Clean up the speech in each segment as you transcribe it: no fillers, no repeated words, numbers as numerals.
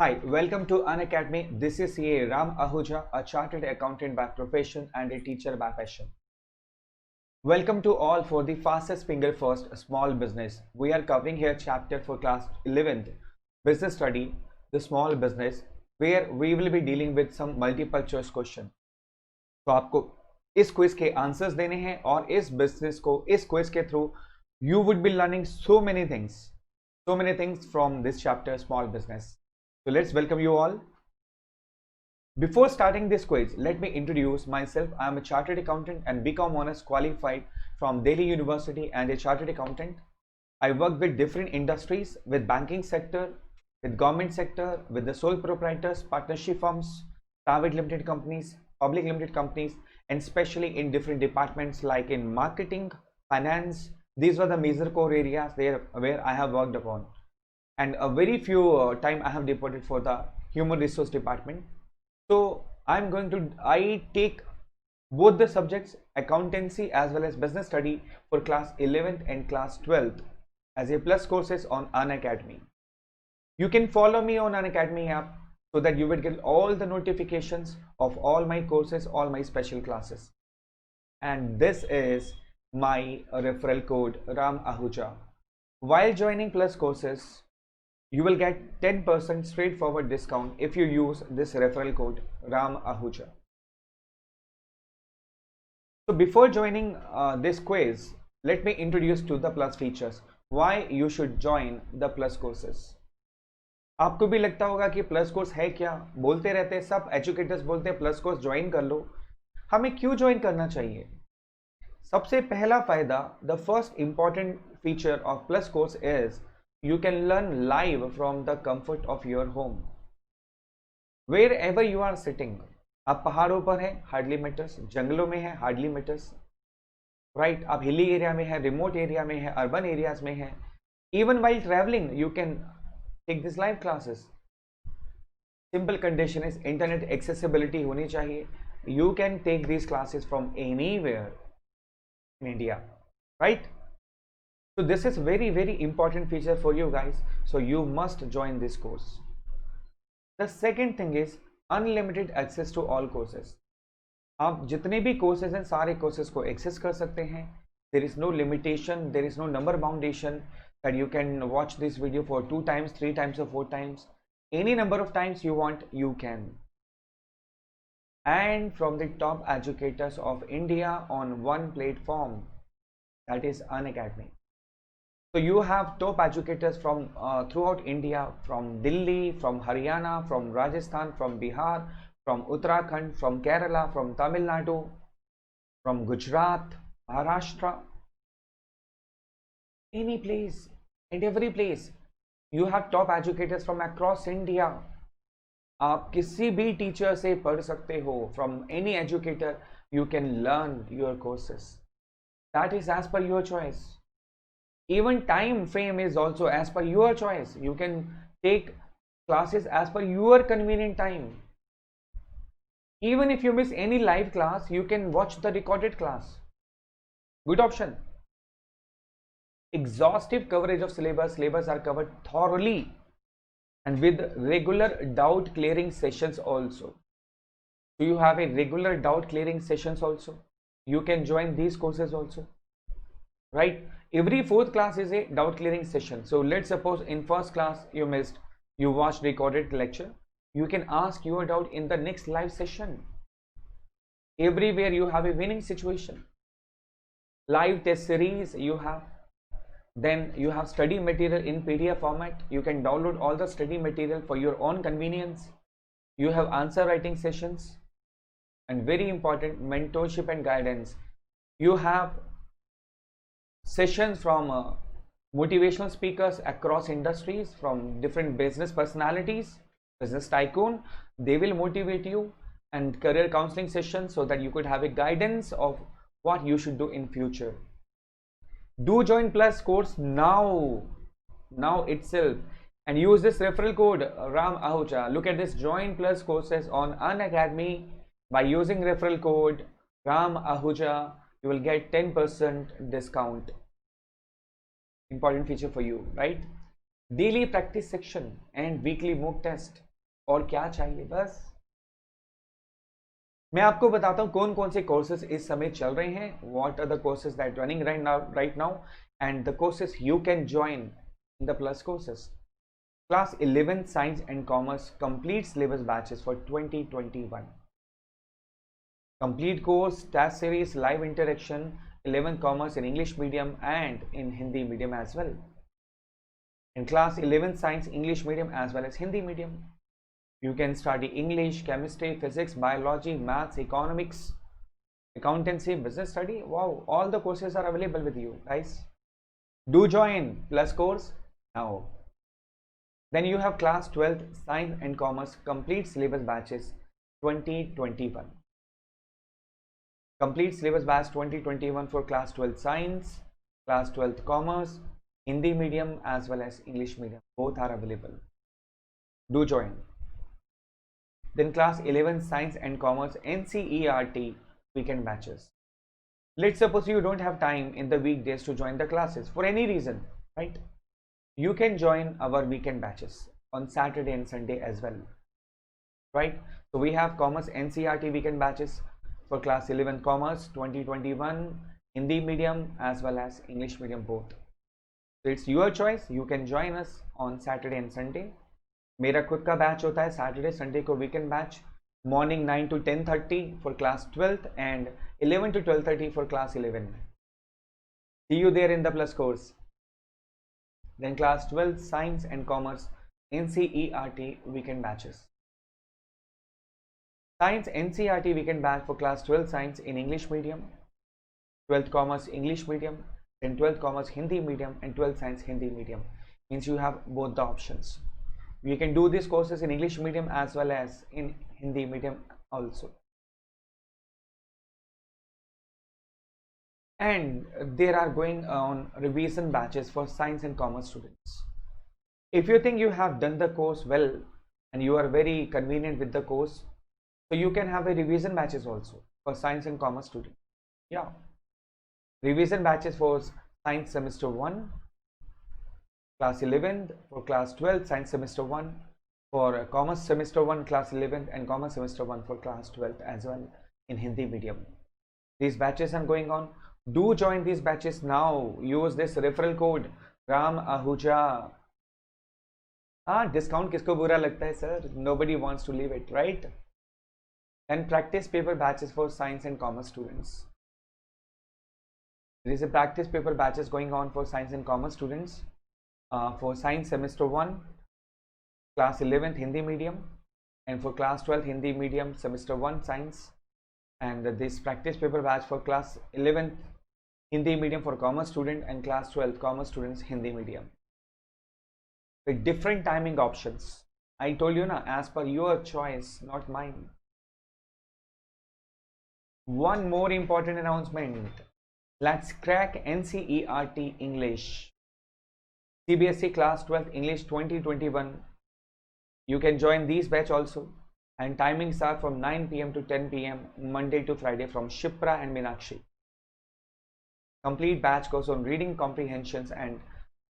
Hi, welcome to Unacademy. This is CA Ram Ahuja, a chartered accountant by profession and a teacher by passion. Welcome to all for the fastest finger first small business. We are covering here chapter for class 11th business study, the small business, where we will be dealing with some multiple choice question. तो आपको इस quiz के answers देने हैं और इस business को इस क्विज के through you would be learning so many things from this chapter small business. So let's welcome you all. Before starting this quiz, let me introduce myself. I am a chartered accountant and BCom honors qualified from Delhi University and a chartered accountant. I work with different industries, with banking sector, with government sector, with the sole proprietors, partnership firms, private limited companies, public limited companies, and especially in different departments like in marketing, finance. These were the major core areas where I have worked upon. And a very few time I have devoted for the human resource department. So I take both the subjects accountancy as well as business study for class 11th and class 12th as a plus courses on Unacademy. You can follow me on Unacademy app so that you will get all the notifications of all my courses, all my special classes. And this is my referral code Ram Ahuja. While joining plus courses, you will get 10% straightforward discount if you use this referral code Ram Ahuja. So before joining this quiz, let me introduce to the plus features. Why you should join the plus courses. आपको भी लगता होगा कि plus course है क्या, बोलते रहते हैं सब एजुकेटर्स बोलते हैं प्लस कोर्स ज्वाइन कर लो. हमें क्यों ज्वाइन करना चाहिए? सबसे पहला फायदा, the first important feature of plus course is you can learn live from the comfort of your home wherever you are sitting. आप पहाड़ों पर हैं, हार्डली मैटर्स. जंगलों में है, हार्डली मैटर्स. राइट, आप हिली एरिया में है, रिमोट एरिया में है, अर्बन एरियाज में है. Even while travelling you can take this live classes. Simple condition is internet accessibility होनी चाहिए. You can take this classes from anywhere in India, right? So this is very important feature for you guys. So you must join this course. The second thing is unlimited access to all courses. आप जितने भी courses हैं सारे courses को access कर सकते हैं. There is no limitation, there is no number boundation that you can watch this video for 2 times, 3 times or 4 times. Any number of times you want, you can. And from the top educators of India on one platform, that is Unacademy. So you have top educators from throughout India, from Delhi, from Haryana, from Rajasthan, from Bihar, from Uttarakhand, from Kerala, from Tamil Nadu, from Gujarat, Maharashtra, any place and every place. You have top educators from across India. आप किसी भी teacher से पढ़ सकते हो. From any educator you can learn your courses. That is as per your choice. Even time frame is also as per your choice. You can take classes as per your convenient time. Even if you miss any live class, you can watch the recorded class. Good option. Exhaustive coverage of syllabus. Syllabus are covered thoroughly and with regular doubt clearing sessions also. Do you have a regular doubt clearing sessions also? You can join these courses also, right? Every 4th class is a doubt clearing session. So let's suppose in first class you missed, you watched recorded lecture, you can ask your doubt in the next live session. Everywhere you have a winning situation. Live test series you have. Then you have study material in PDF format. You can download all the study material for your own convenience. You have answer writing sessions. And very important, mentorship and guidance. You have sessions from motivational speakers across industries, from different business personalities, business tycoon. They will motivate you, and career counseling sessions so that you could have a guidance of what you should do in future. Do join plus course now itself and use this referral code Ram Ahuja. Look at this, join plus courses on Unacademy by using referral code Ram Ahuja. You will get 10% discount. Important feature for you, right? Daily practice section and weekly mock test. और क्या चाहिए बस। मैं आपको बताता हूं कौन कौन से कोर्सेज इस समय चल रहे हैं, what are the courses that running right now and the courses you can join in the plus courses. Class 11 Science and Commerce complete syllabus batches for 2021. Complete course, test series, live interaction, 11 Commerce in English medium and in Hindi medium as well. In Class 11 Science English medium as well as Hindi medium. You can study English, chemistry, physics, biology, maths, economics, accountancy, business study. Wow, all the courses are available with you guys. Do join Plus course now. Then you have class 12th Science and Commerce complete syllabus batches 2021. Complete syllabus batch 2021 for class 12 Science, class 12th Commerce, Hindi medium as well as English medium. Both are available. Do join. Then class 11 Science and Commerce NCERT weekend batches. Let's suppose you don't have time in the weekdays to join the classes for any reason, right? You can join our weekend batches on Saturday and Sunday as well, right? So we have Commerce NCERT weekend batches for class 11 Commerce 2021, Hindi medium as well as English medium both. So it's your choice. You can join us on Saturday and Sunday. मेरा खुद का batch होता है Saturday Sunday को weekend batch, morning 9 to 10:30 for class 12th and 11 to 12:30 for class 11. See you there in the plus course. Then class 12 Science and Commerce NCERT weekend batches. Science NCERT weekend batch for class 12 Science in English medium, 12th Commerce English medium, then 12th Commerce Hindi medium and 12th Science Hindi medium. Means you have both the options. You can do these courses in English medium as well as in Hindi medium also. And there are going on revision batches for Science and Commerce students. If you think you have done the course well and you are very convenient with the course, so you can have a revision batches also for Science and Commerce students. Yeah, revision batches for Science semester 1, class 11th, for class 12 Science semester 1, for Commerce semester 1 class 11th and Commerce semester 1 for class 12th as well in Hindi medium. These batches are going on. Do join these batches now. Use this referral code Ram Ahuja. Discount किसको बुरा लगता है sir? Nobody wants to leave it, right? And practice paper batches for Science and Commerce students. There is a practice paper batches going on for Science and Commerce students. For Science semester 1, class 11th Hindi medium, and for class 12th Hindi medium semester 1 Science, and this practice paper batch for class 11th Hindi medium for Commerce student and class 12th Commerce students Hindi medium. With different timing options. I told you na, as per your choice, not mine. One more important announcement. Let's crack NCERT English. CBSE class 12th English 2021. You can join these batch also, and timings are from 9 PM to 10 PM Monday to Friday from Shipra and Meenakshi. Complete batch course on reading comprehensions and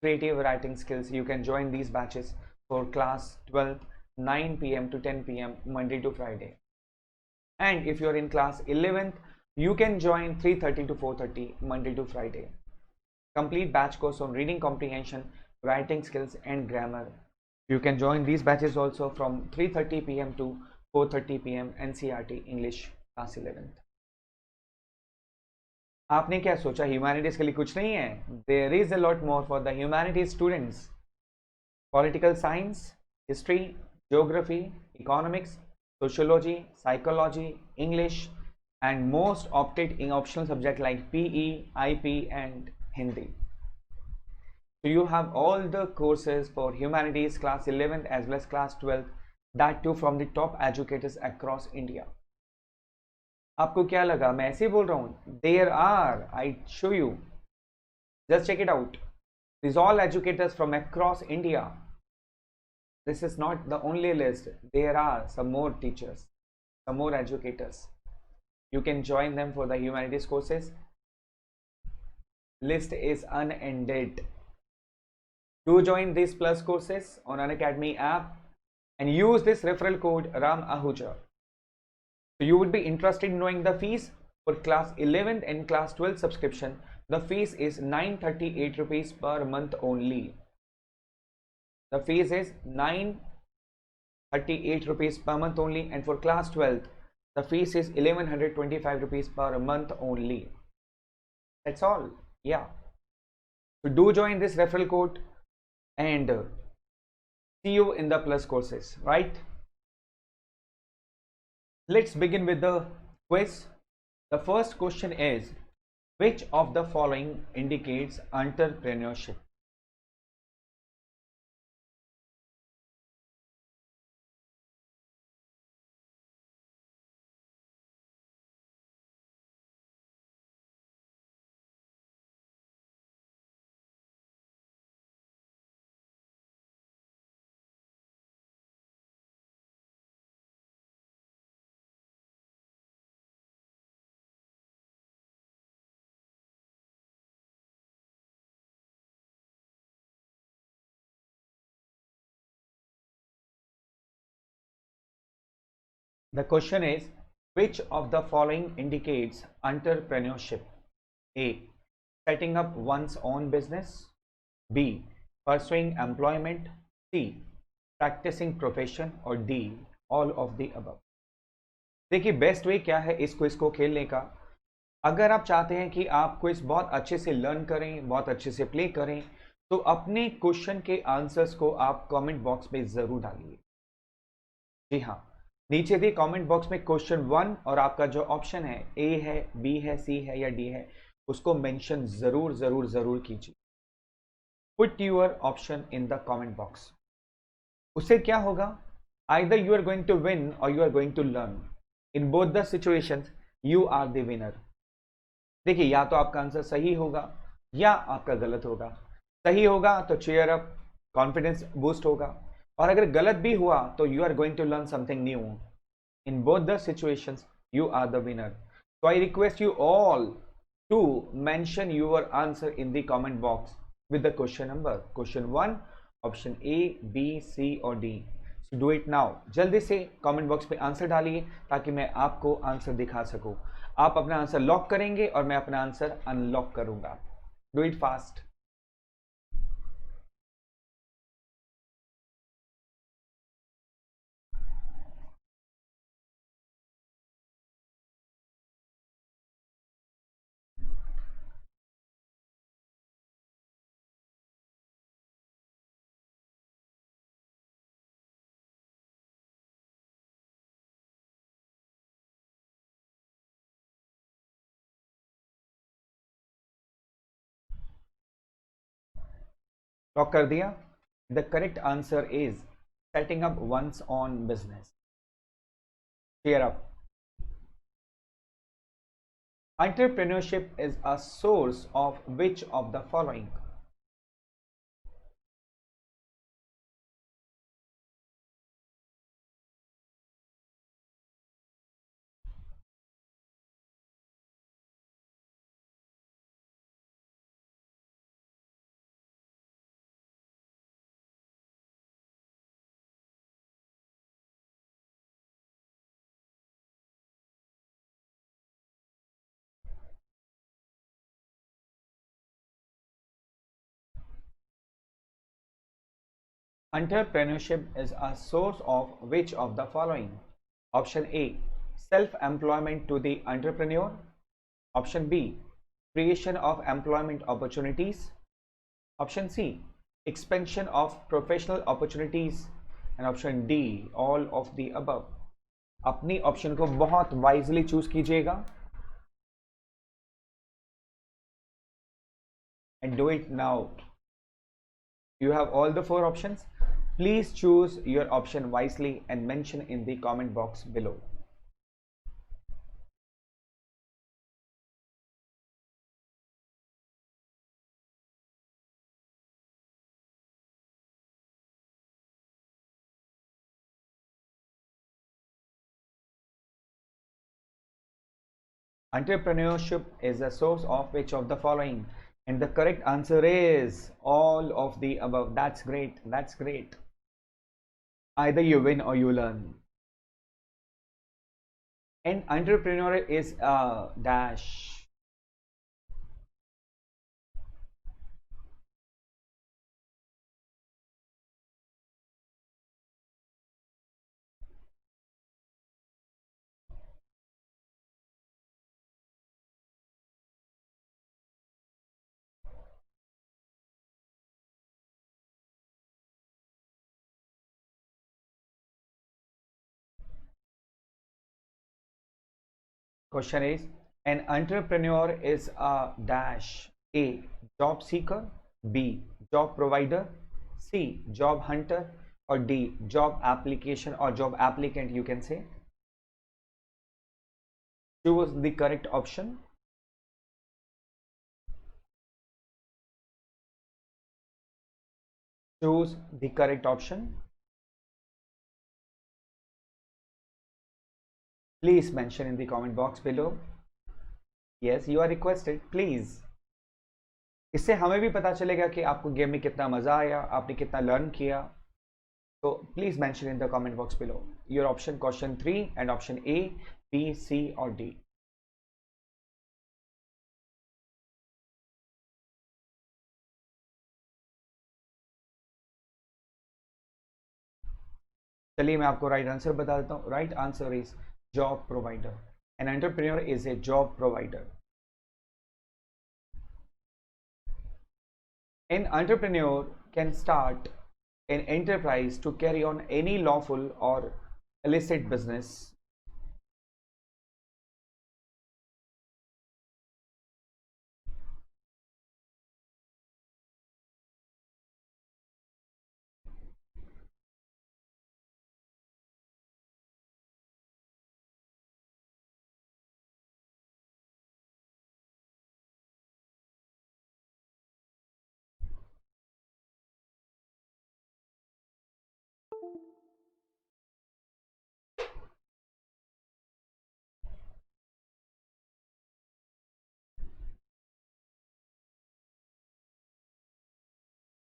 creative writing skills. You can join these batches for class 12th 9 PM to 10 PM Monday to Friday. And if you are in class 11th, you can join 3:30 to 4:30 Monday to Friday. Complete batch course on reading comprehension, writing skills and grammar. You can join these batches also from 3:30 PM to 4:30 PM NCERT English class 11th. आपने क्या सोचा humanities के लिए कुछ नहीं है? There is a lot more for the humanities students. Political science, history, geography, economics, sociology, psychology, English, and most opted in optional subject like PE, IP, and Hindi. So you have all the courses for humanities class 11th as well as class 12th, that too from the top educators across India. आपको क्या लगा मैं ऐसे ही बोल रहा हूँ? There are, I show you, just check it out. These all educators from across India. This is not the only list. There are some more teachers, some more educators. You can join them for the humanities courses. List is unended. Do join these plus courses on Unacademy app and use this referral code Ram Ahuja. So you would be interested in knowing the fees for class 11th and class 12 subscription. The fees is 938 rupees per month only. The fees is 938 rupees per month only, and for class 12th the fees is 1125 rupees per month only. That's all. Yeah. So do join this referral code and see you in the plus courses, right? Let's begin with the quiz. The first question is, which of the following indicates entrepreneurship? The question is, which of the following indicates entrepreneurship? A. Setting up one's own business. B. Pursuing employment. C. Practicing profession. और D. All of the above. देखिए best way क्या है इस quiz को खेलने का। अगर आप चाहते हैं कि आप क्विज बहुत अच्छे से लर्न करें, बहुत अच्छे से प्ले करें, तो अपने क्वेश्चन के आंसर्स को आप कमेंट बॉक्स में जरूर डालिए। जी हाँ, नीचे दिए कमेंट बॉक्स में क्वेश्चन 1 और आपका जो ऑप्शन है ए है, बी है, सी है या डी है, उसको मेंशन जरूर जरूर जरूर कीजिए। Put your option in the comment box. उससे क्या होगा, either you are going to win और you are going to learn. In both the situations you are the winner. देखिए, या तो आपका आंसर सही होगा या आपका गलत होगा। सही होगा तो चीयर अप, कॉन्फिडेंस बूस्ट होगा, और अगर गलत भी हुआ तो you are going to learn something new. In both the situations you are the winner. So I request you all to mention your answer in the comment box with the question number, question 1, option A, B, C और D. So do it now. जल्दी से comment box पे answer डालिए ताकि मैं आपको answer दिखा सकूं। आप अपना आंसर लॉक करेंगे और मैं अपना आंसर अनलॉक करूंगा। Do it fast. लॉक कर दिया। The correct answer is setting up one's own business. Clear up. Entrepreneurship is a source of which of the following? Entrepreneurship is a source of which of the following? Option A, self-employment to the entrepreneur. Option B, creation of employment opportunities. Option C, expansion of professional opportunities. And option D, all of the above. अपनी option को बहुत wisely choose कीजिएगा and do it now. You have all the 4 options. Please choose your option wisely and mention in the comment box below. Entrepreneurship is a source of which of the following? And the correct answer is all of the above. That's great. That's great. Either you win or you learn. An entrepreneur is a dash. Question is, an entrepreneur is a dash. A. Job seeker. B. Job provider. C. Job hunter. Or D. Job application or job applicant, you can say. Choose the correct option. Choose the correct option. Please mention in the comment box below. Yes, you are requested. Please. इससे हमें भी पता चलेगा कि आपको game में कितना मजा आया, आपने कितना लर्न किया. So please mention in the comment box below your option, question 3 and option A, B, C or D. चलिए मैं आपको राइट आंसर बता देता हूँ. Right answer is job provider. An entrepreneur is a job provider. An entrepreneur can start an enterprise to carry on any lawful or illicit business.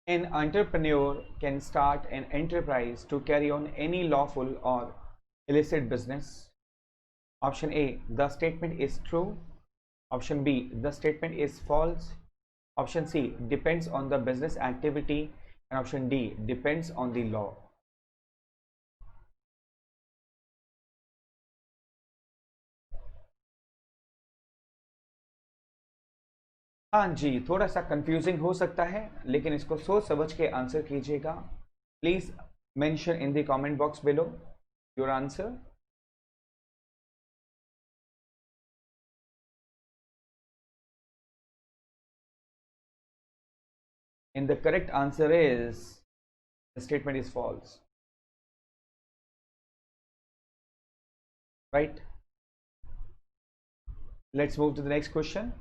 An entrepreneur can start an enterprise to carry on any lawful or illicit business. Option A, the statement is true. Option B, the statement is false. Option C, depends on the business activity. And option D, depends on the law. हाँ जी, थोड़ा सा confusing हो सकता है, लेकिन इसको सोच समझ के आंसर कीजिएगा. Please mention in the comment box below your answer. And the correct answer is the statement is false. Right? Let's move to the next question.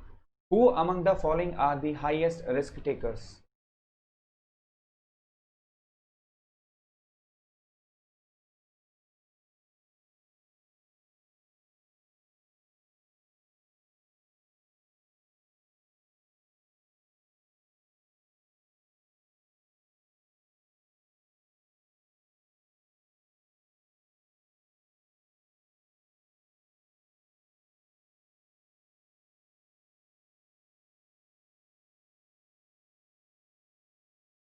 Who among the following are the highest risk takers?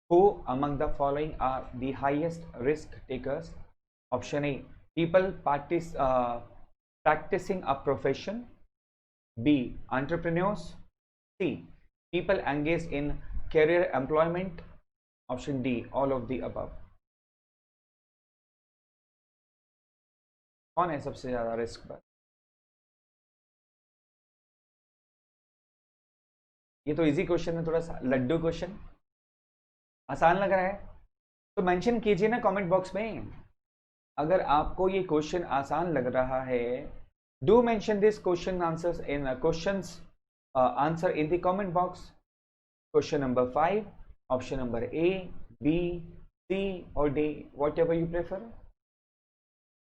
Who among the following are the highest risk takers? Option A, people practicing a profession. B, entrepreneurs. C, people engaged in career employment. Option D, all of the above. कौन है सबसे ज्यादा risk पर? ये तो easy question है, थोड़ा सा लड्डू क्वेश्चन. आसान लग रहा है तो मेंशन कीजिए ना कमेंट बॉक्स में. अगर आपको ये क्वेश्चन आसान लग रहा है, do mention this question answers in questions answer in the comment box. Question number 5, option number A, B, C और D, whatever you prefer.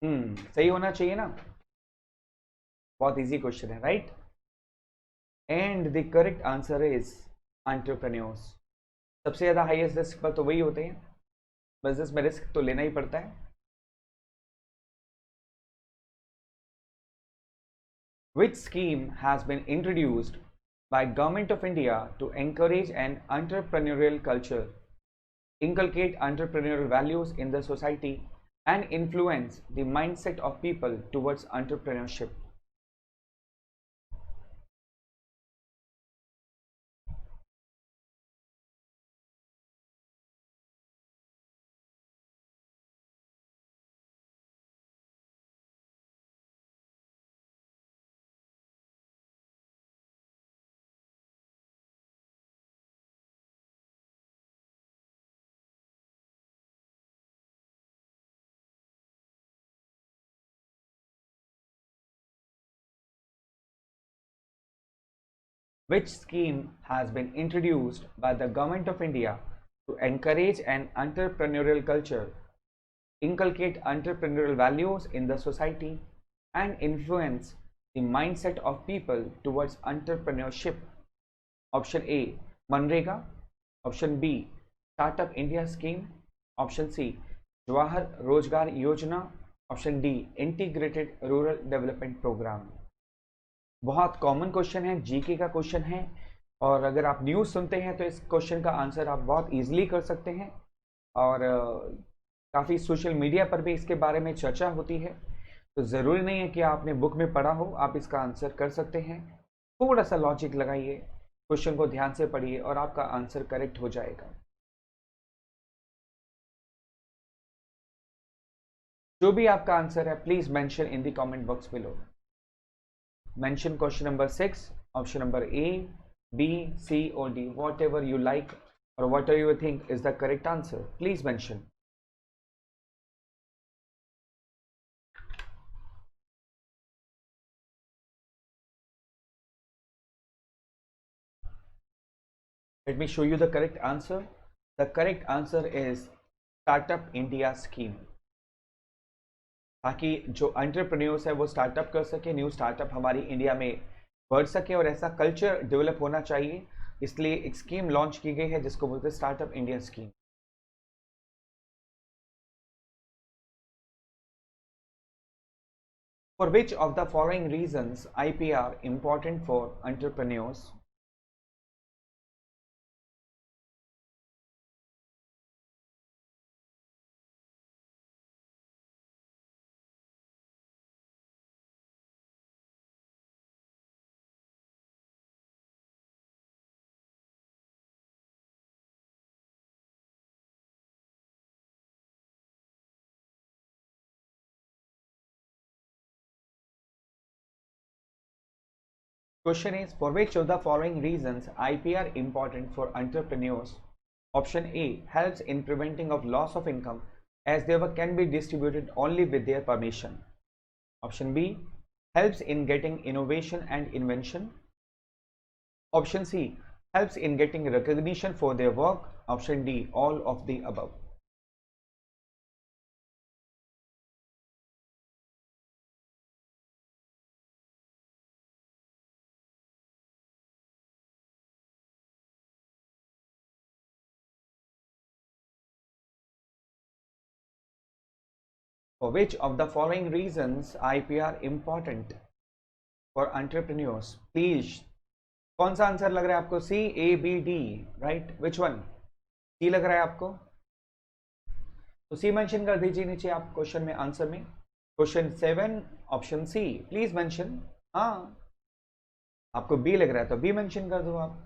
सही होना चाहिए ना. बहुत इजी क्वेश्चन है, right? And the correct answer is entrepreneurs. सबसे ज्यादा highest risk पर तो वही होते हैं. बिजनेस में रिस्क तो लेना ही पड़ता है। Which scheme has been introduced by Government of India to encourage an entrepreneurial culture, inculcate entrepreneurial values in the society, and influence the mindset of people towards entrepreneurship? Which scheme has been introduced by the Government of India to encourage an entrepreneurial culture, inculcate entrepreneurial values in the society, and influence the mindset of people towards entrepreneurship? Option A, Manrega. Option B, Startup India Scheme. Option C, Jawahar Rozgar Yojana. Option D, Integrated Rural Development Program. बहुत common question है, GK का question है, और अगर आप news सुनते हैं तो इस क्वेश्चन का आंसर आप बहुत इजीली कर सकते हैं, और काफ़ी सोशल मीडिया पर भी इसके बारे में चर्चा होती है। तो ज़रूरी नहीं है कि आपने बुक में पढ़ा हो, आप इसका आंसर कर सकते हैं। थोड़ा सा लॉजिक लगाइए, क्वेश्चन को ध्यान से पढ़िए और आपका आंसर करेक्ट हो जाएगा। जो भी आपका आंसर है please mention in the comment box below. Mention question number 6, option number A, B, C or D, whatever you like or whatever you think is the correct answer. Please mention. Let me show you the correct answer. The correct answer is Startup India Scheme. ताकि जो entrepreneurs है वो startup कर सके, new startup हमारी India में बढ़ सके, और ऐसा कल्चर डेवलप होना चाहिए, इसलिए एक स्कीम लॉन्च की गई है जिसको बोलते हैं startup India scheme. For which of the following reasons IPR important for entrepreneurs? Question is, for which of the following reasons IPR important for entrepreneurs? Option A, helps in preventing of loss of income as their work can be distributed only with their permission. Option B, helps in getting innovation and invention. Option C, helps in getting recognition for their work. Option D, all of the above. For which of the following reasons IPR important for entrepreneurs? Please, कौन सा answer लग रहा है आपको? C, A, B, D, right? Which one? C लग रहा है आपको? तो सी मेंशन कर दीजिए नीचे आप क्वेश्चन में, आंसर में। Question 7, option C, please mention. हाँ, आपको बी लग रहा है तो बी मेंशन कर दो आप।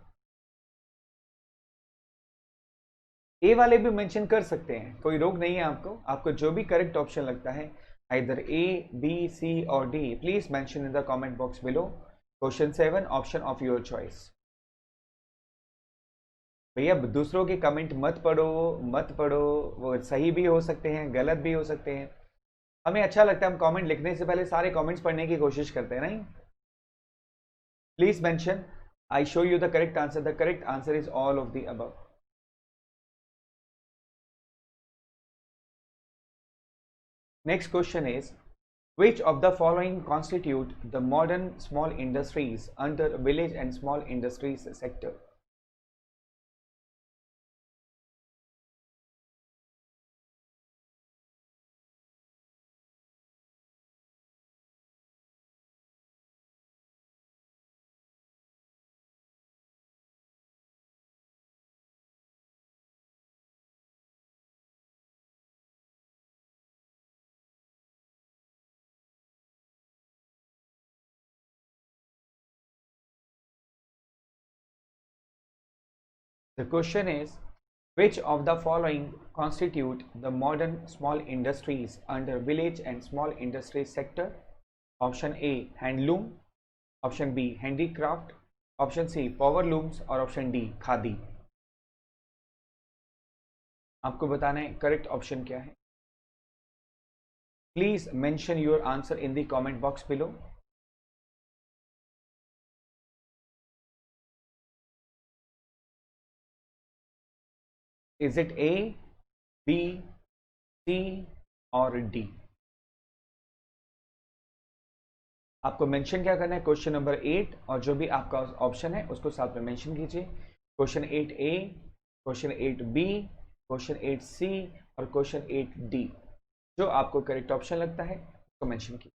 ए वाले भी मेंशन कर सकते हैं, कोई रोक नहीं है आपको। आपको जो भी करेक्ट ऑप्शन लगता है, आइदर ए, बी, सी और D, please mention in the comment box below. Question 7, option of your choice. भैया दूसरों के कमेंट मत पढ़ो, मत पढ़ो, वो सही भी हो सकते हैं, गलत भी हो सकते हैं। हमें अच्छा लगता है, हम कमेंट लिखने से पहले सारे कमेंट्स पढ़ने की कोशिश करते हैं, नहीं? Please mention, I show you the correct answer. The correct answer is all of the above. Next question is, which of the following constitute the modern small industries under village and small industries sector? The question is, which of the following constitute the modern small industries under village and small industries sector? Option A, handloom. Option B, handicraft. Option C, power looms. और option D, khadi. आपको बताना है correct option क्या है. Please mention your answer in the comment box below. Is it A, B, C और D? आपको mention क्या करना है, क्वेश्चन नंबर 8 और जो भी आपका ऑप्शन है उसको साथ में मेंशन कीजिए. Question 8A, question 8B, question 8C और क्वेश्चन 8D. जो आपको करेक्ट ऑप्शन लगता है उसको मेंशन कीजिए.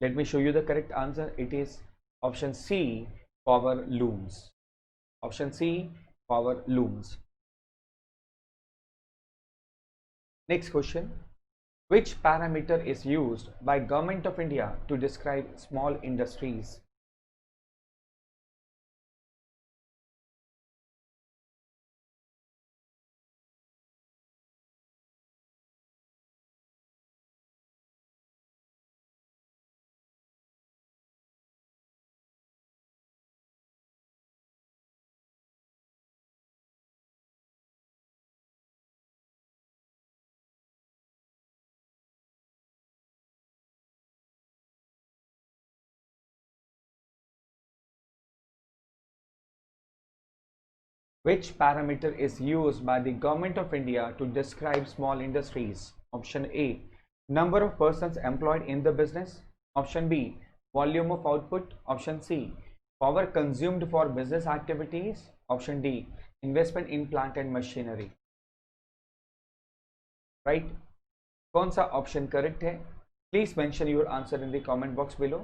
Let me show you the correct answer. It is option C, power looms. Option C, power looms. Next question. Which parameter is used by Government of India to describe small industries? Which parameter is used by the Government of India to describe small industries? Option A, number of persons employed in the business. Option B, volume of output. Option C, power consumed for business activities. Option D, investment in plant and machinery. Right? कौन सा option correct है? Please mention your answer in the comment box below.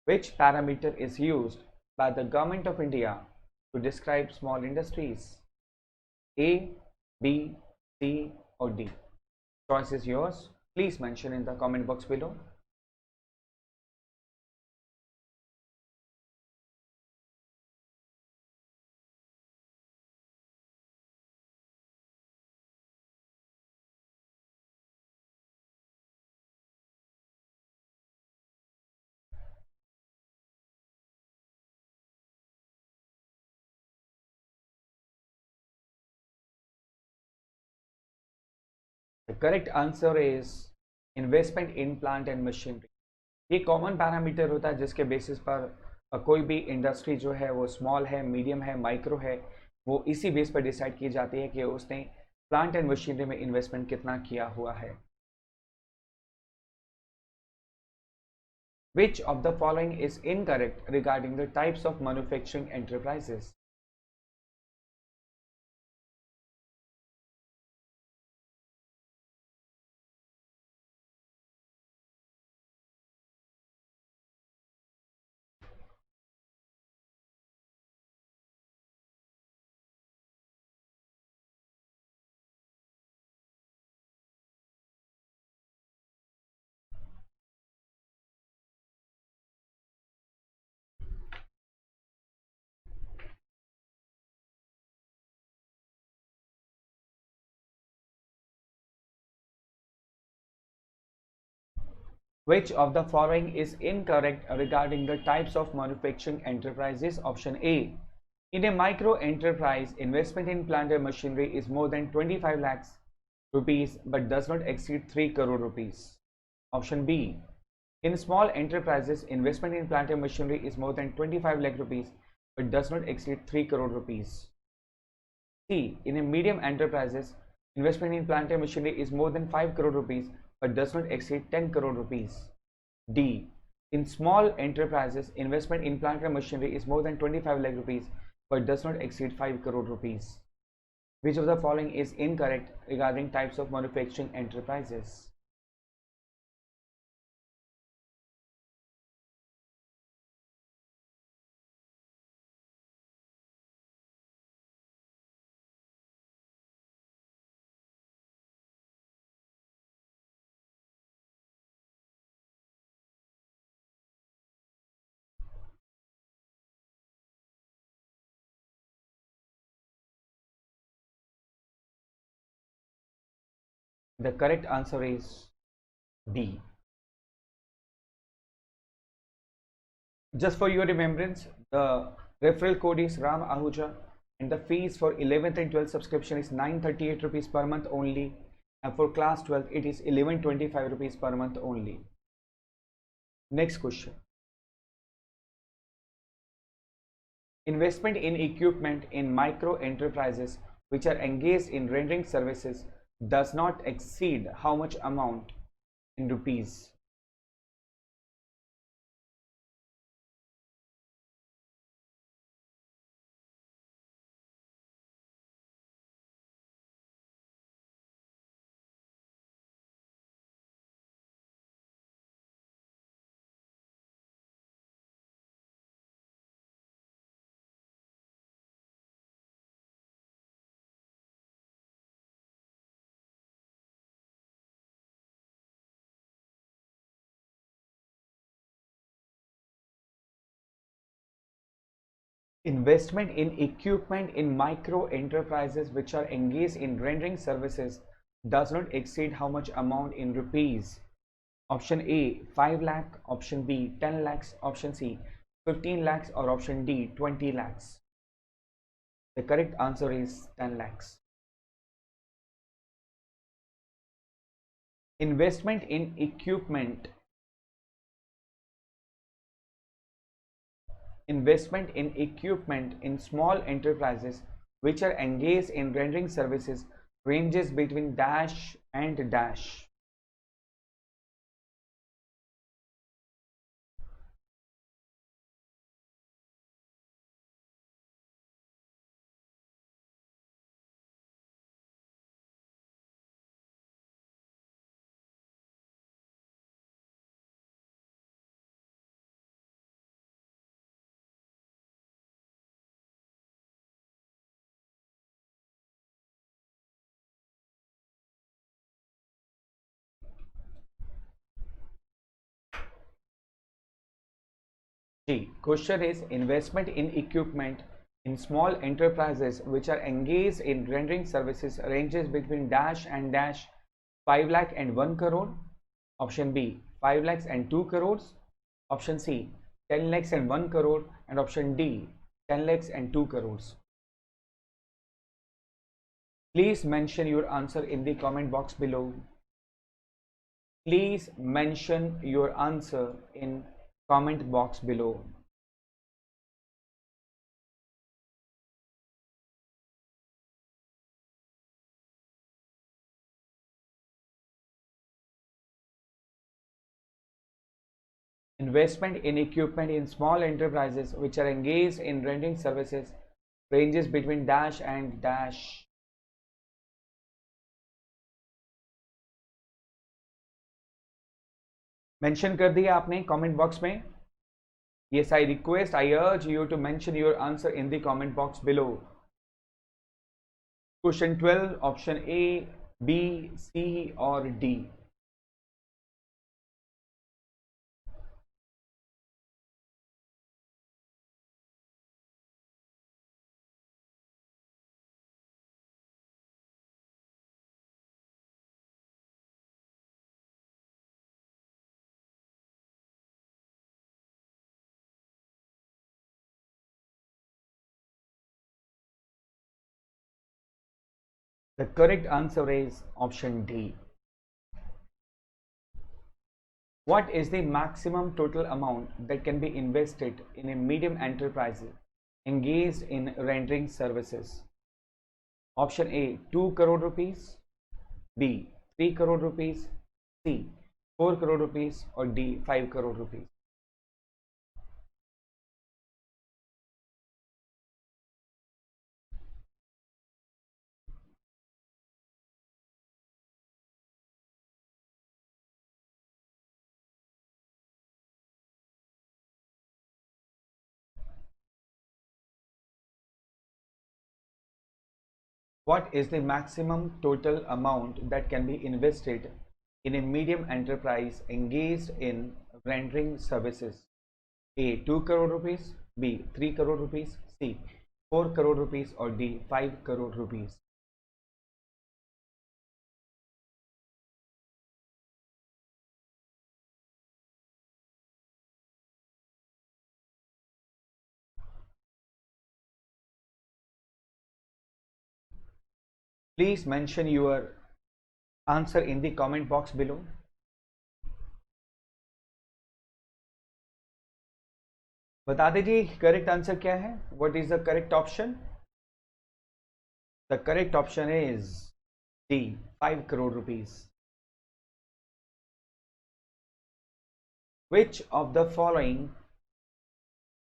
Which parameter is used by the Government of India to describe small industries? A, B, C or D? Choice is yours. Please mention in the comment box below. The correct answer is investment in plant and machinery. ये common parameter होता है जिसके basis पर कोई भी industry जो है वो स्मॉल है, मीडियम है, माइक्रो है, वो इसी बेस पर डिसाइड की जाती है कि उसने प्लांट एंड मशीनरी में इन्वेस्टमेंट कितना किया हुआ है. Which of the following is incorrect regarding the types of manufacturing enterprises? Which of the following is incorrect regarding the types of manufacturing enterprises? Option A. In a micro enterprise, investment in plant and machinery is more than 25 lakhs rupees but does not exceed 3 crore rupees. Option B. In small enterprises, investment in plant and machinery is more than 25 lakh rupees but does not exceed 3 crore rupees. C. In a medium enterprises, investment in plant and machinery is more than 5 crore rupees but does not exceed 10 crore rupees. D. In small enterprises, investment in plant and machinery is more than 25 lakh rupees but does not exceed 5 crore rupees. Which of the following is incorrect regarding types of manufacturing enterprises? The correct answer is D. Just for your remembrance, the referral code is Ram Ahuja and the fees for 11th and 12th subscription is 938 rupees per month only, and for class 12 it is 1125 rupees per month only. Next question. Investment in equipment in micro enterprises which are engaged in rendering services does not exceed how much amount in rupees? Investment in equipment in micro enterprises which are engaged in rendering services does not exceed how much amount in rupees? Option A 5 lakh, option B 10 lakhs, option C 15 lakhs, or option D 20 lakhs. The correct answer is 10 lakhs. Investment in equipment in small enterprises which are engaged in rendering services ranges between dash and dash. G. Question is investment in equipment in small enterprises which are engaged in rendering services ranges between dash and dash 5 lakh and 1 crore. Option B 5 lakhs and 2 crores. Option C 10 lakhs and 1 crore, and option D 10 lakhs and 2 crores. Please mention your answer in the comment box below. Please mention your answer in comment box below. Investment in equipment in small enterprises which are engaged in rendering services ranges between dash and dash. Mention कर दिया आपने comment box में? Yes, I request, I urge you to mention your answer in the comment box below. Question 12, option A, B, C, or D? The correct answer is option D. What is the maximum total amount that can be invested in a medium enterprise engaged in rendering services? Option A 2 crore rupees, B 3 crore rupees, C 4 crore rupees, or D 5 crore rupees. What is the maximum total amount that can be invested in a medium enterprise engaged in rendering services? A 2 crore rupees, B 3 crore rupees, C 4 crore rupees, or D 5 crore rupees. Please mention your answer in the comment box below. बता दीजिए correct answer क्या है. What is the correct option? The correct option is D, 5 crore rupees. Which of the following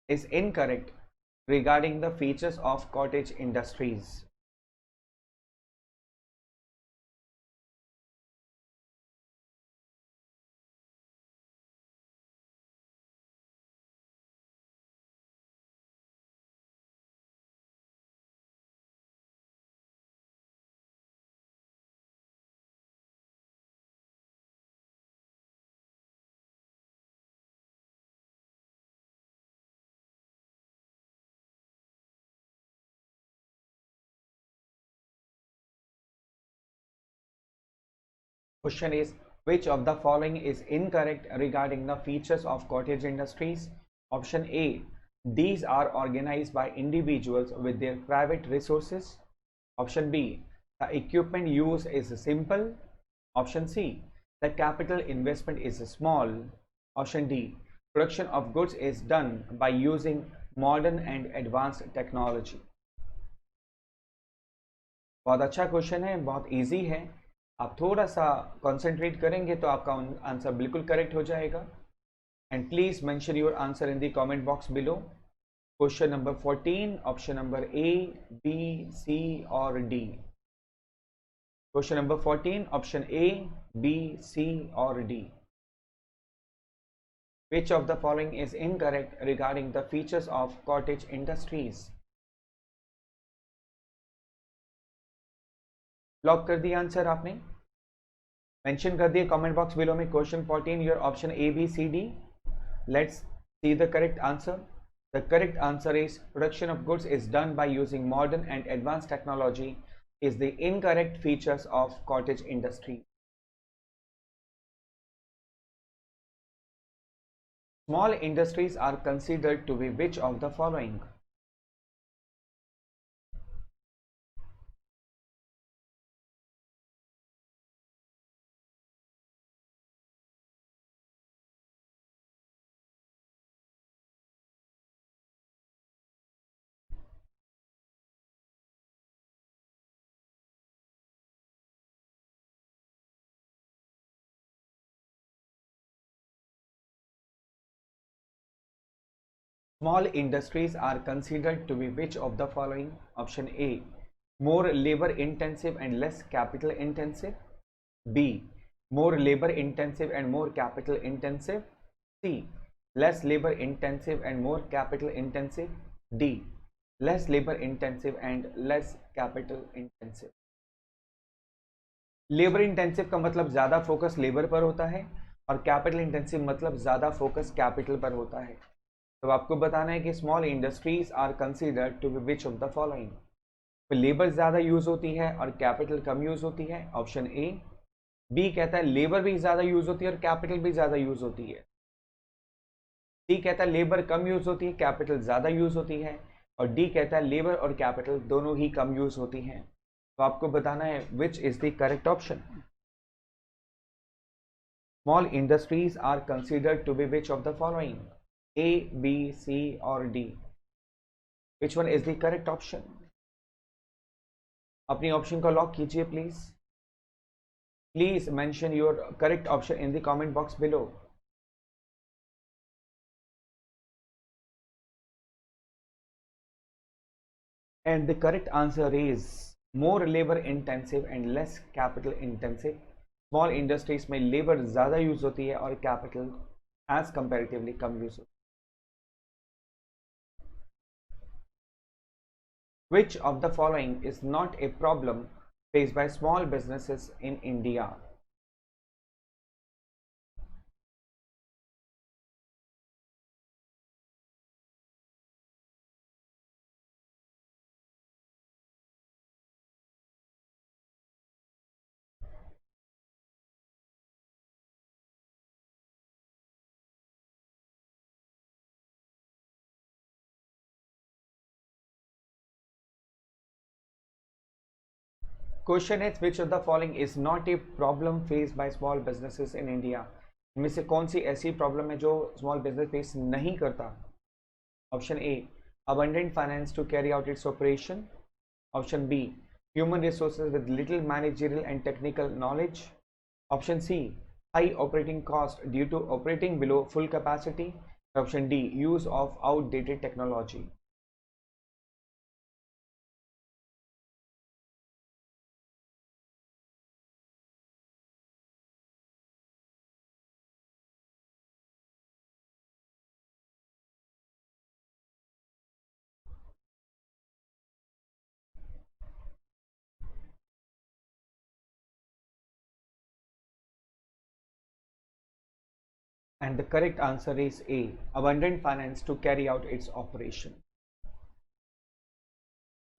is incorrect regarding the features of cottage industries? Question is, which of the following is incorrect regarding the features of cottage industries? Option A, these are organized by individuals with their private resources. Option B, the equipment used is simple. Option C, the capital investment is small. Option D, production of goods is done by using modern and advanced technology. बहुत अच्छा question है, बहुत easy है. आप थोड़ा सा concentrate करेंगे तो आपका आंसर बिल्कुल करेक्ट हो जाएगा. And please mention your answer in the comment box below. Question number 14, option number A, B, C और D. Question number 14, option A, B, C और D. Which of the following is incorrect regarding the features of cottage industries? Lock कर दिया answer आपने, mention कर दिया comment box below में. Question 14, your option A, B, C, D. Let's see the correct answer. The correct answer is production of goods is done by using modern and advance technology is the incorrect features of cottage industry. Small industries are considered to be which of the following? Small industries are considered to be which of the following? Option A, more labor intensive and less capital intensive. B, more labor intensive and more capital intensive. C, less labor intensive and more capital intensive. D, less labor intensive and less capital intensive. Labour intensive का मतलब ज़्यादा focus labour पर होता है और capital intensive मतलब ज़्यादा focus capital पर होता है. तो आपको बताना है कि small industries are considered to be which of the following. तो लेबर ज़्यादा यूज़ होती है और कैपिटल कम यूज़ होती है. Option A. बी कहता है लेबर भी ज़्यादा यूज़ होती है और कैपिटल भी ज़्यादा यूज़ होती है. सी कहता है लेबर कम यूज़ होती है, कैपिटल ज़्यादा यूज़ होती है. और डी कहता है लेबर और कैपिटल दोनों ही कम यूज़ होती हैं. तो आपको बताना है which is the correct option. Small industries are considered to be which of the following? A, B, C or D? Which one is the correct option? अपनी ऑप्शन को लॉक कीजिए please. Please mention your correct option in the comment box below. And the correct answer is more labor intensive and less capital intensive. Small industries में labour ज़्यादा use होती है और capital as comparatively कम use होती है. Which of the following is not a problem faced by small businesses in India? Question is which of the following is not a problem face by small businesses in India? इनमें से कौन सी ऐसी problem है जो small business face नहीं करता? Option A, abundant finance to carry out its operation. Option B, human resources with little managerial and technical knowledge. Option C, high operating cost due to operating below full capacity. Option D, use of outdated technology. And the correct answer is A, abundant finance to carry out its operation.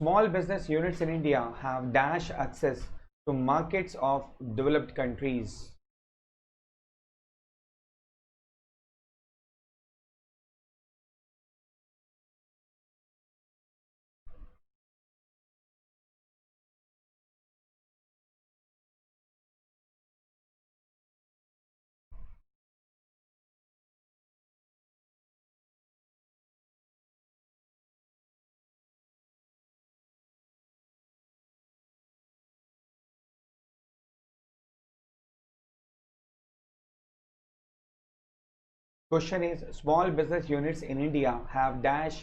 Small business units in India have dash access to markets of developed countries. Question is, small business units in India have dash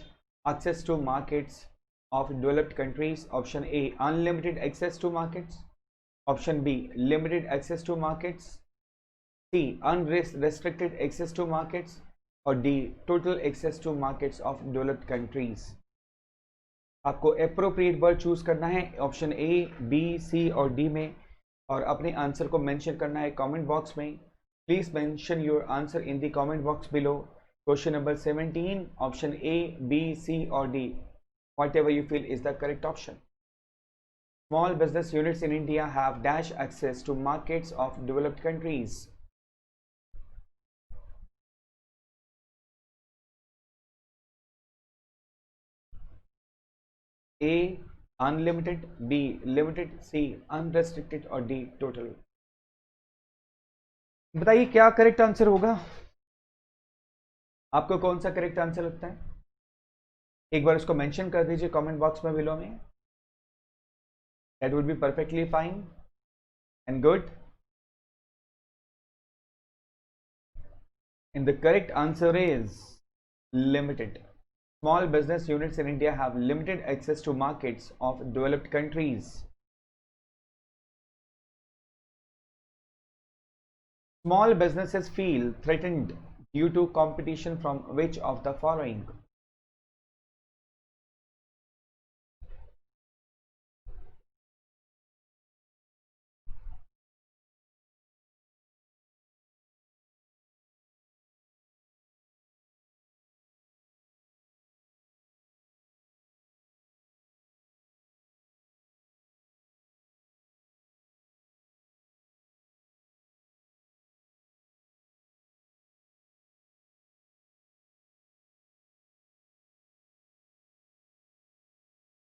access to markets of developed countries. Option A, unlimited access to markets. Option B, limited access to markets. C, unrestricted access to markets. और D, total access to markets of developed countries. आपको appropriate word choose करना है option A, B, C और D में, और अपने answer को mention करना है कमेंट बॉक्स में. Please mention your answer in the comment box below. Question number 17, option A, B, C और D, whatever you feel is the correct option. Small business units in India have dash access to markets of developed countries. A, unlimited, B, limited, C, unrestricted और D, total. बताइए क्या correct answer होगा? आपको कौन सा correct answer लगता है? एक बार उसको मेंशन कर दीजिए कमेंट बॉक्स में बिलो में. That would be perfectly fine and good. And the correct answer is limited. Small business units in India have limited access to markets of developed countries. Small businesses feel threatened due to competition from which of the following?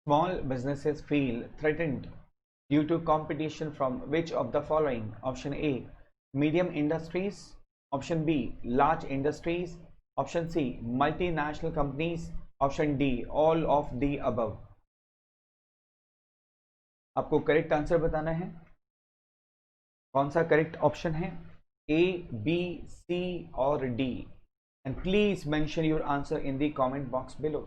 Small businesses feel threatened due to competition from which of the following? Option A, medium industries. Option B, large industries. Option C, multinational companies. Option D, all of the above. आपको correct answer बताना है. कौन सा correct option है? ए, B, C और D. And please mention your answer in the comment box below.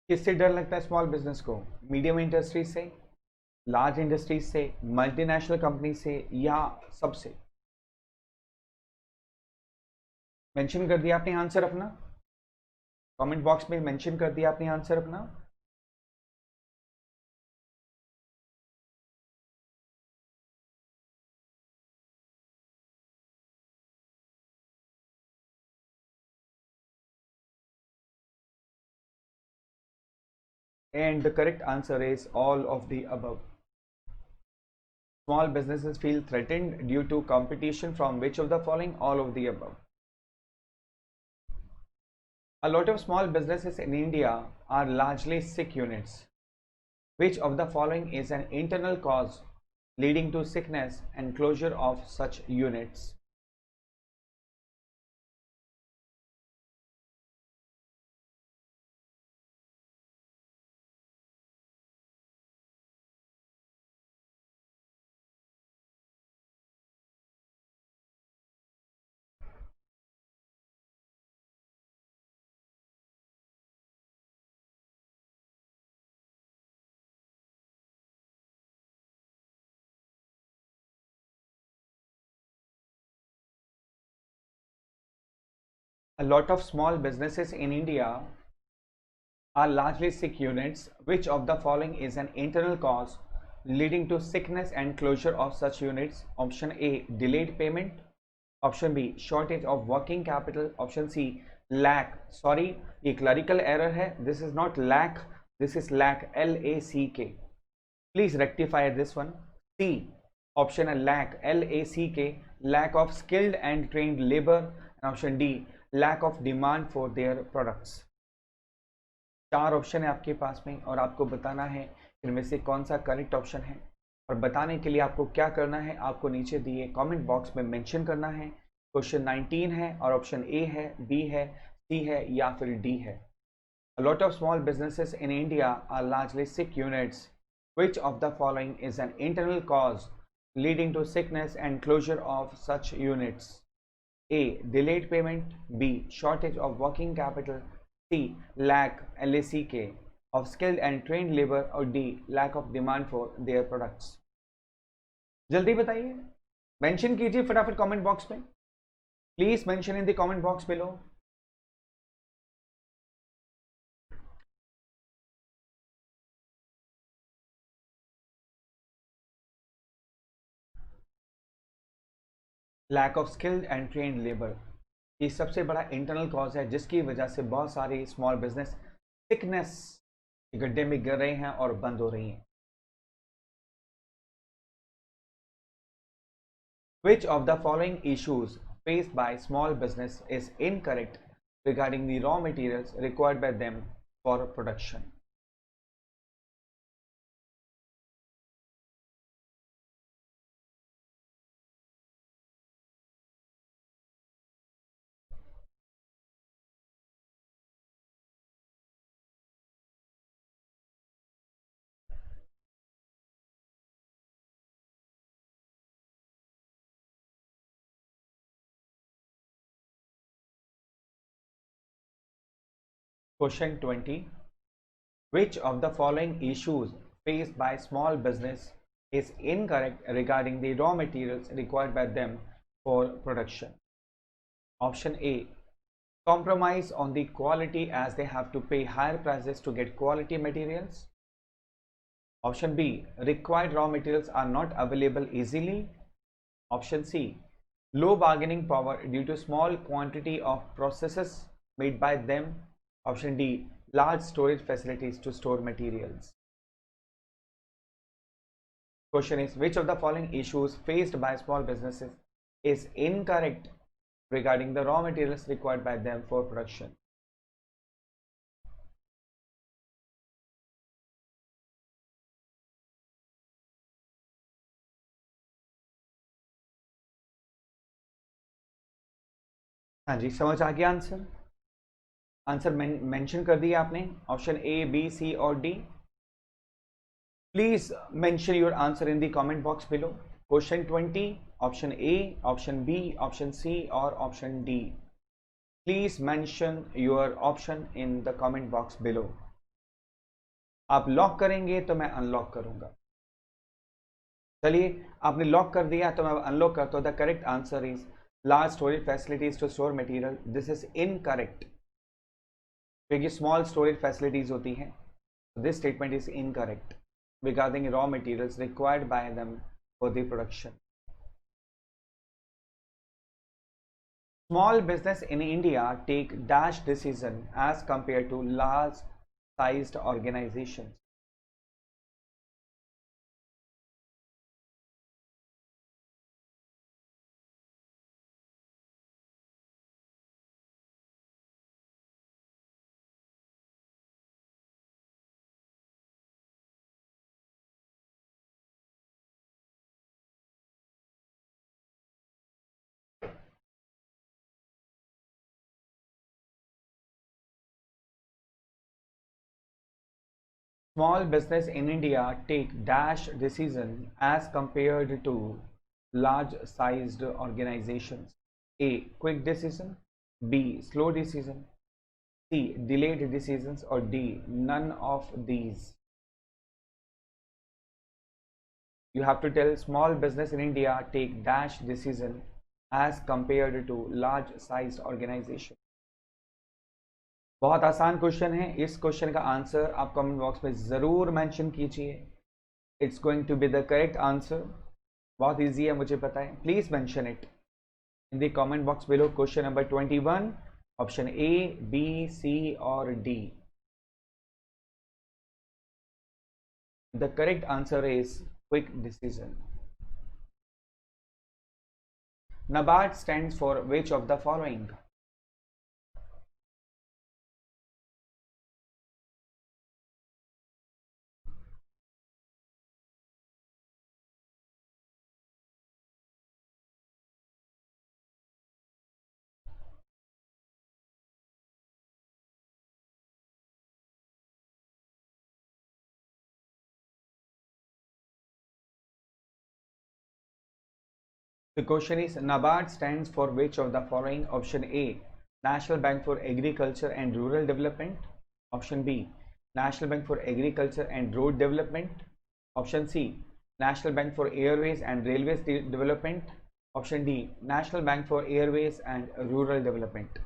किससे डर लगता है स्मॉल बिजनेस को? मीडियम इंडस्ट्रीज से, लार्ज इंडस्ट्रीज से, मल्टीनेशनल कंपनी से, या सबसे? मेंशन कर दिया आपने आंसर अपना, कमेंट बॉक्स में मेंशन कर दिया आपने आंसर अपना. And the correct answer is all of the above. Small businesses feel threatened due to competition from which of the following? All of the above. A lot of small businesses in India are largely sick units. Which of the following is an internal cause leading to sickness and closure of such units? A lot of small businesses in India are largely sick units. Which of the following is an internal cause leading to sickness and closure of such units? Option A, delayed payment. Option B, shortage of working capital. Option C, lack. Sorry, ये clerical error है. This is not lack, this is lack, L-A-C-K. Please rectify this one. C, option A, lack, L-A-C-K, lack of skilled and trained labor. And option D, lack of demand for their products. चार option है आपके पास में और आपको बताना है इनमें से कौन सा करेक्ट ऑप्शन है। और बताने के लिए आपको क्या करना है, आपको नीचे दिए कमेंट बॉक्स में मेंशन करना है क्वेश्चन 19 है और ऑप्शन ए है, बी है, सी है या फिर डी है। A lot of small businesses in India are largely sick units. Which of the following is an internal cause leading to sickness and closure of such units? A, delayed payment. B, shortage of working capital. C, lack, LACK, of skilled and trained labor. और D, lack of demand for their products. जल्दी बताइए, mention कीजिए फटाफट comment box में। Please mention in the comment box below. Lack of skilled and trained labour ये सबसे बड़ा internal cause है जिसकी वजह से बहुत सारी स्मॉल बिजनेस सिकनेस के गड्ढे में गिर रहे हैं और बंद हो रही हैं। Which of the following issues faced by small business is incorrect regarding the raw materials required by them for production? Question 20. Which of the following issues faced by small business is incorrect regarding the raw materials required by them for production? Option A, compromise on the quality as they have to pay higher prices to get quality materials. Option B, required raw materials are not available easily. Option C, low bargaining power due to small quantity of processes made by them. Option D, large storage facilities to store materials. Question is, which of the following issues faced by small businesses is incorrect regarding the raw materials required by them for production? हाँ जी, समझ आ गया answer? Answer mention कर दिया आपने, option A, B, C और D. Please mention your answer in the comment box below. Question 20, option A, option B, option C और option D. Please mention your option in the comment box below. आप lock करेंगे तो मैं unlock करूंगा। चलिए, आपने lock कर दिया तो मैं अनलॉक करता हूं। The correct answer is large storage facilities to store material. This is incorrect क्योंकि स्मॉल स्टोरेज फैसिलिटीज होती हैं। This statement is incorrect regarding raw materials required by them for the production. Small business in India take dash decision as compared to large sized organizations. Small business in India take dash decision as compared to large sized organizations. A. Quick decision. B. Slow decision. C. Delayed decisions. Or D. None of these. You have to tell small business in India take dash decision as compared to large sized organization. बहुत आसान question है. इस question का answer आप comment box में ज़रूर mention कीजिए. It's going to be the correct answer. बहुत इजी है, मुझे पता है. Please mention it in the comment box below. Question number 21, option A, B, C और D. The correct answer is quick decision. NABARD stands for which of the following? The question is NABARD stands for which of the following? Option A, National Bank for Agriculture and Rural Development. Option B, National Bank for Agriculture and Road Development. Option C, National Bank for Airways and Railways Development. Option D, National Bank for Airways and Rural Development.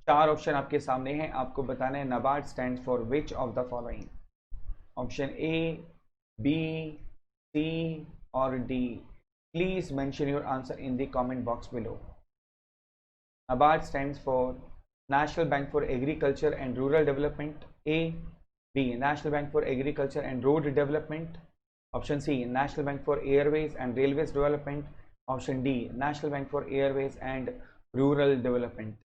चार option आपके सामने हैं, आपको बताना है NABARD stands for which of the following. Option A, B, C or D. Please mention your answer in the comment box below. NABARD stands for National Bank for Agriculture and Rural Development. A. B. National Bank for Agriculture and Road Development. Option C, National Bank for Airways and Railways Development. Option D, National Bank for Airways and Rural Development.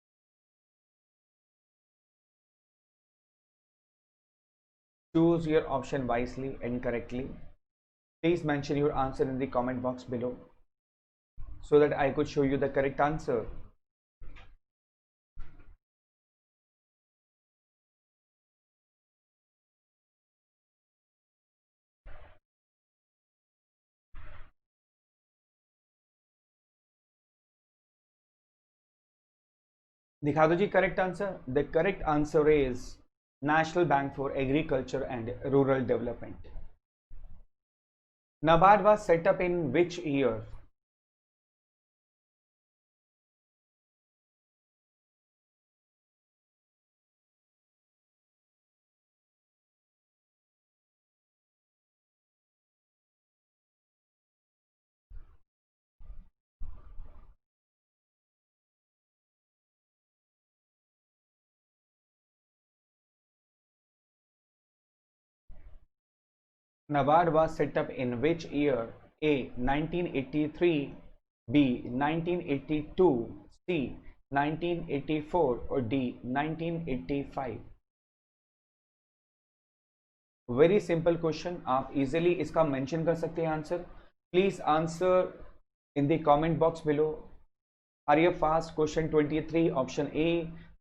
Choose your option wisely and correctly. Please mention your answer in the comment box below so that I could show you the correct answer. दिखा दो जी correct answer. The correct answer is National Bank for Agriculture and Rural Development. NABARD was set up in which year? NABARD was set up in which year? A. 1983, B. 1982, C. 1984 or D. 1985. Very simple question, आप easily इसका mention कर सकते हैं answer. Please answer in the comment box below. Are you fast? Question 23, option A,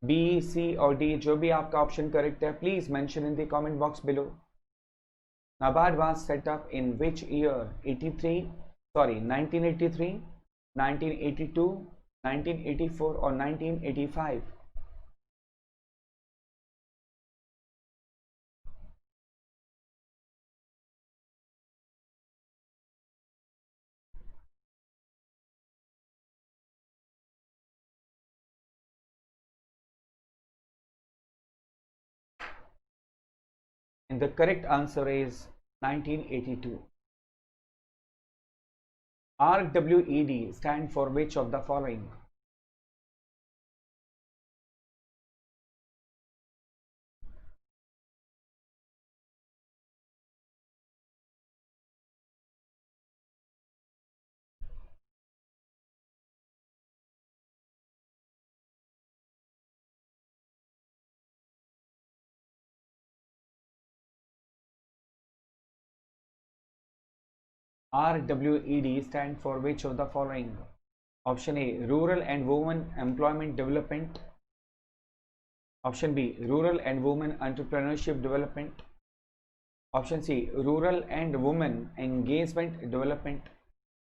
B, C और D, जो भी आपका option correct है please mention in the comment box below. NABARD was set up in which year? 1983, 1982, 1984 or 1985? And the correct answer is 1982. RWED stand for which of the following? RWED stand for which of the following? Option A, Rural and Women Employment Development. Option B, Rural and Women Entrepreneurship Development. Option C, Rural and Women Engagement Development.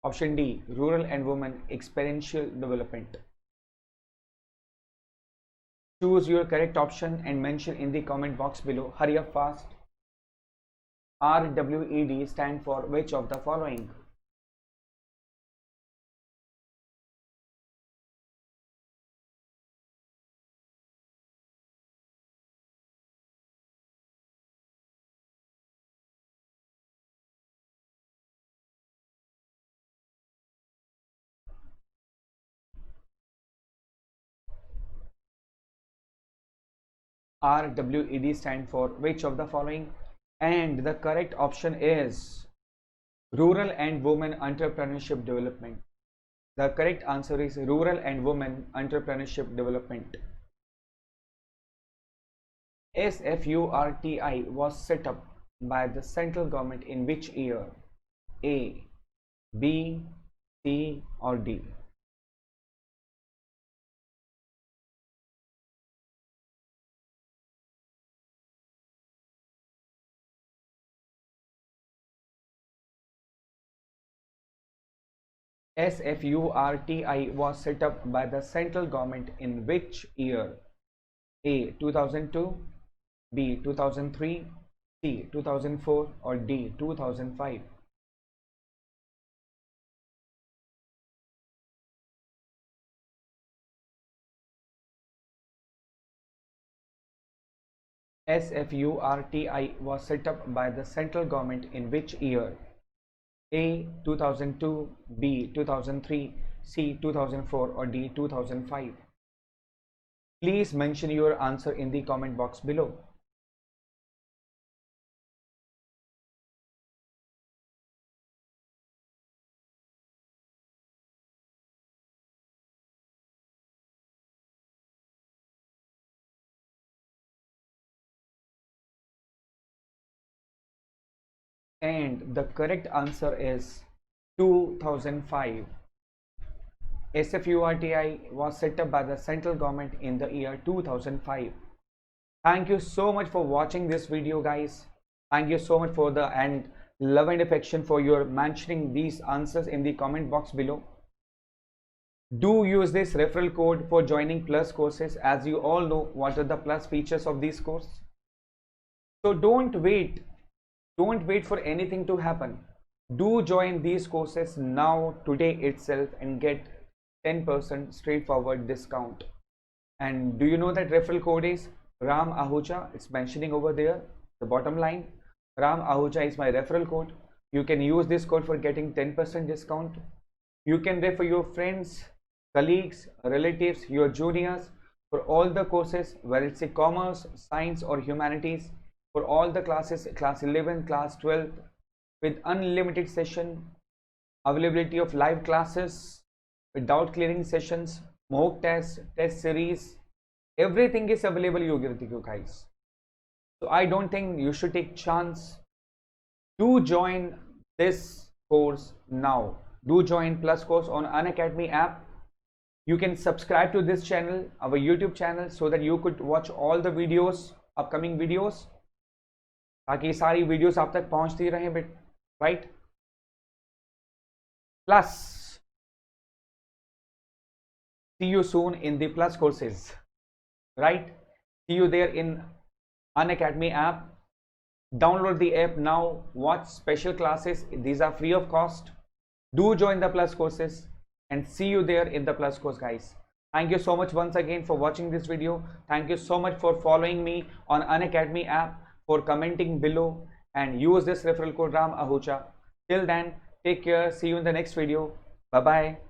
Option D, Rural and Women Experiential Development. Choose your correct option and mention in the comment box below. Hurry up fast. RWED stand for which of the following? RWED stand for which of the following? And the correct option is Rural and Women Entrepreneurship Development. The correct answer is Rural and Women Entrepreneurship Development. SFURTI was set up by the central government in which year? A, B, C or D? SFURTI was set up by the central government in which year? A, 2002, B, 2003, C, 2004 or D, 2005? SFURTI was set up by the central government in which year? A, 2002, B, 2003, C, 2004 or D, 2005? Please mention your answer in the comment box below. And the correct answer is 2005. SFURTI was set up by the central government in the year 2005. Thank you so much for watching this video, guys. Thank you so much for the love and affection for your mentioning these answers in the comment box below. Do use this referral code for joining Plus courses, as you all know what are the Plus features of these courses. So don't wait for anything to happen. Do join these courses now, today itself, and get 10% straightforward discount. And do you know that referral code is Ram Ahuja? It's mentioning over there, the bottom line. Ram Ahuja is my referral code. You can use this code for getting 10% discount. You can refer your friends, colleagues, relatives, your juniors for all the courses, whether it's a commerce, science or humanities, for all the classes, class 11, class 12, with unlimited session, availability of live classes, with doubt clearing sessions, mock tests, test series, everything is available, guys. So I don't think you should take chance. Do join this course now. Do join Plus course on Unacademy app. You can subscribe to this channel, our YouTube channel, so that you could watch all the videos, upcoming videos, ताकि सारी videos आप तक पहुंचती रहें, but right. Plus, see you soon in the Plus courses, right? See you there in Unacademy app. Download the app now, watch special classes, these are free of cost. Do join the Plus courses and see you there in the Plus course, guys. Thank you so much once again for watching this video. Thank you so much for following me on Unacademy app, for commenting below, and use this referral code Ram Ahuja. Till then, take care. See you in the next video. Bye bye.